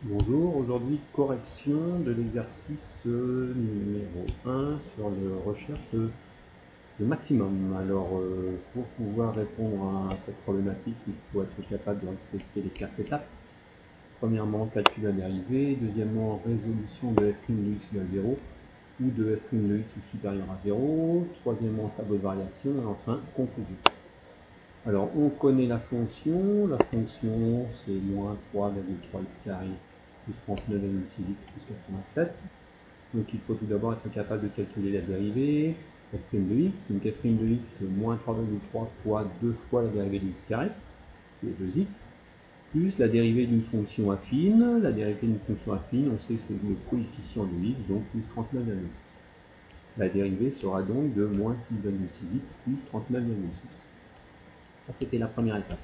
Bonjour, aujourd'hui correction de l'exercice numéro 1 sur la recherche de maximum. Alors pour pouvoir répondre à cette problématique, il faut être capable de respecter les 4 étapes. Premièrement, calcul à dérivée. Deuxièmement, résolution de f' de x égale 0 ou de f' de x supérieur à 0. Troisièmement, tableau de variation. Et enfin, conclusion. Alors on connaît la fonction c'est moins 3,3x carré plus 39,6x plus 87. Donc il faut tout d'abord être capable de calculer la dérivée f' de x. Donc f' de x c'est moins 3,3 fois 2 fois la dérivée de x carré, qui est 2x, plus la dérivée d'une fonction affine. La dérivée d'une fonction affine, on sait que c'est le coefficient de x, donc plus 39,6. La dérivée sera donc de moins 6,6x plus 39,6. Ça c'était la première étape.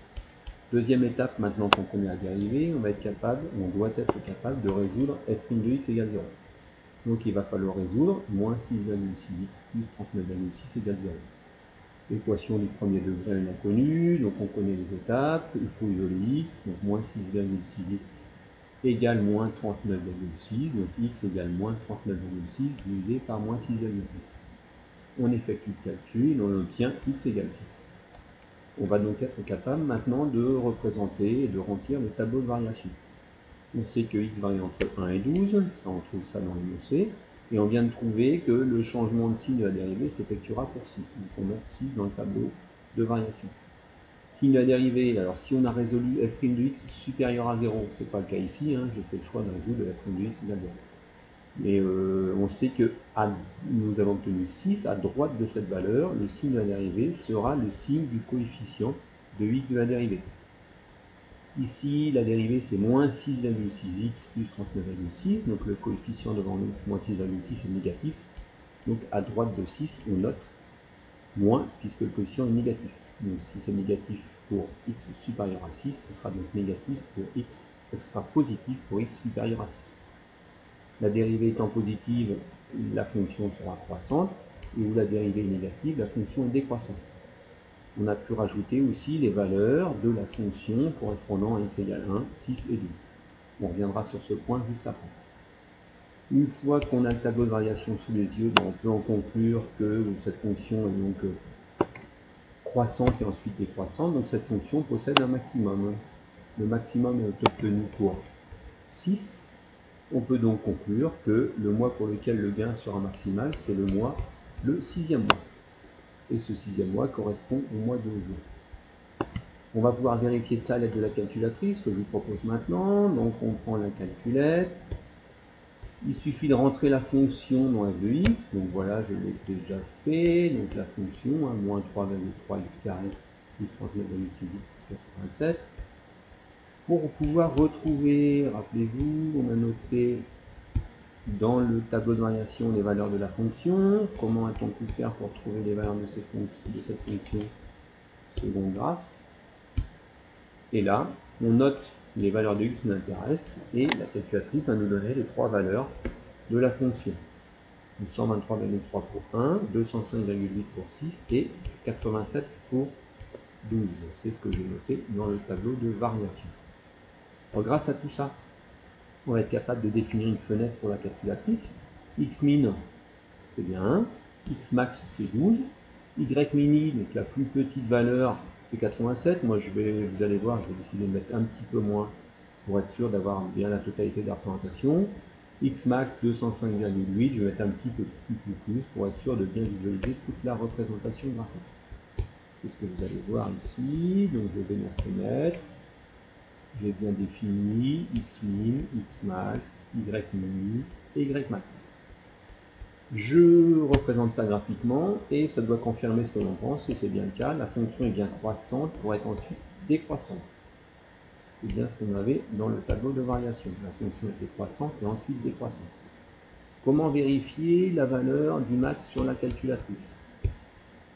Deuxième étape, maintenant qu'on connaît la dérivée, on doit être capable de résoudre f' de x égale 0. Donc il va falloir résoudre moins 6,6x plus 39,6 égale 0. L'équation du premier degré est inconnue, donc on connaît les étapes, il faut isoler x, donc moins 6,6x égale moins 39,6, donc x égale moins 39,6 divisé par moins 6,6. On effectue le calcul, on obtient x égale 6. On va donc être capable maintenant de représenter et de remplir le tableau de variation. On sait que x varie entre 1 et 12, ça on trouve ça dans l'énoncé, et on vient de trouver que le changement de signe de la dérivée s'effectuera pour 6. Donc on met 6 dans le tableau de variation. Signe de la dérivée, alors si on a résolu f' de x supérieur à 0, c'est pas le cas ici, j'ai fait le choix de résoudre f' de x égale 0. Mais on sait que nous avons obtenu 6 à droite de cette valeur, le signe de la dérivée sera le signe du coefficient de x de la dérivée. Ici, la dérivée c'est moins 6,6x plus 39,6, donc le coefficient devant nous, moins 6,6 est négatif. Donc à droite de 6, on note moins, puisque le coefficient est négatif. Donc si c'est négatif pour x supérieur à 6, ce sera donc négatif pour x, ce sera positif pour x supérieur à 6. La dérivée étant positive, la fonction sera croissante, et où la dérivée est négative, la fonction est décroissante. On a pu rajouter aussi les valeurs de la fonction correspondant à x égale 1, 6 et 12. On reviendra sur ce point juste après. Une fois qu'on a le tableau de variation sous les yeux, on peut en conclure que cette fonction est donc croissante et ensuite décroissante. Donc cette fonction possède un maximum. Le maximum est obtenu pour 6. On peut donc conclure que le mois pour lequel le gain sera maximal, c'est le 6e mois. Et ce 6e mois correspond au mois de juin. On va pouvoir vérifier ça à l'aide de la calculatrice que je vous propose maintenant. Donc on prend la calculette. Il suffit de rentrer la fonction dans f de x. Donc voilà, je l'ai déjà fait. Donc la fonction, moins 3,3x carré plus 39,6x plus 87. Pour pouvoir retrouver, rappelez-vous, on a noté dans le tableau de variation les valeurs de la fonction. Comment a-t-on pu faire pour trouver les valeurs de cette fonction? Second graphe. Et là, on note les valeurs de x qui nous intéressent et la calculatrice va nous donner les 3 valeurs de la fonction. 123,3 pour 1, 205,8 pour 6 et 87 pour 12. C'est ce que j'ai noté dans le tableau de variation. Alors, grâce à tout ça, on va être capable de définir une fenêtre pour la calculatrice. X min, c'est bien 1. X max, c'est 12. Y mini, donc la plus petite valeur, c'est 87. Moi, vous allez voir, je vais décider de mettre un petit peu moins pour être sûr d'avoir bien la totalité de la représentation. X max 205,8, je vais mettre un petit peu plus pour être sûr de bien visualiser toute la représentation graphique. C'est ce que vous allez voir ici. Donc je vais ma fenêtre. J'ai bien défini X min, X max, Y mini et Y max. Je représente ça graphiquement et ça doit confirmer ce que l'on pense et c'est bien le cas. La fonction est bien croissante pour être ensuite décroissante. C'est bien ce qu'on avait dans le tableau de variation. La fonction était croissante et ensuite décroissante. Comment vérifier la valeur du max sur la calculatrice?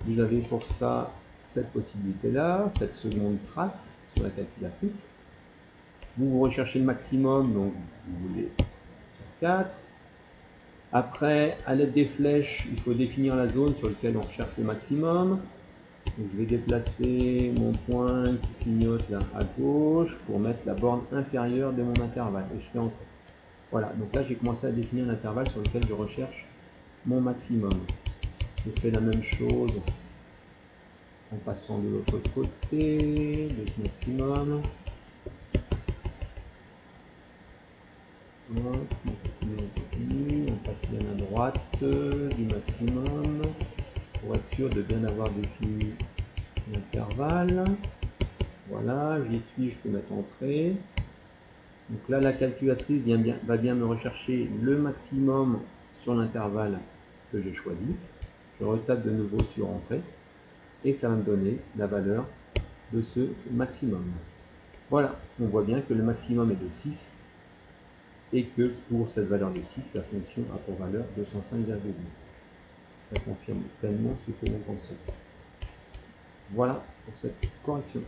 Vous avez pour ça cette possibilité-là. Faites seconde trace sur la calculatrice. Vous recherchez le maximum, donc vous voulez sur 4. Après, à l'aide des flèches, il faut définir la zone sur laquelle on recherche le maximum. Donc, je vais déplacer mon point qui clignote là à gauche pour mettre la borne inférieure de mon intervalle. Et je fais Entrée. Voilà, donc là j'ai commencé à définir l'intervalle sur lequel je recherche mon maximum. Je fais la même chose en passant de l'autre côté de ce maximum. On passe bien à droite du maximum pour être sûr de bien avoir défini l'intervalle. Voilà, j'y suis, je peux mettre Entrée. Donc là, la calculatrice va bien me rechercher le maximum sur l'intervalle que j'ai choisi. Je retape de nouveau sur Entrée et ça va me donner la valeur de ce maximum. Voilà, on voit bien que le maximum est de 6 et que pour cette valeur de 6, la fonction a pour valeur 205,8. Ça confirme pleinement ce que l'on pensait. Voilà pour cette correction.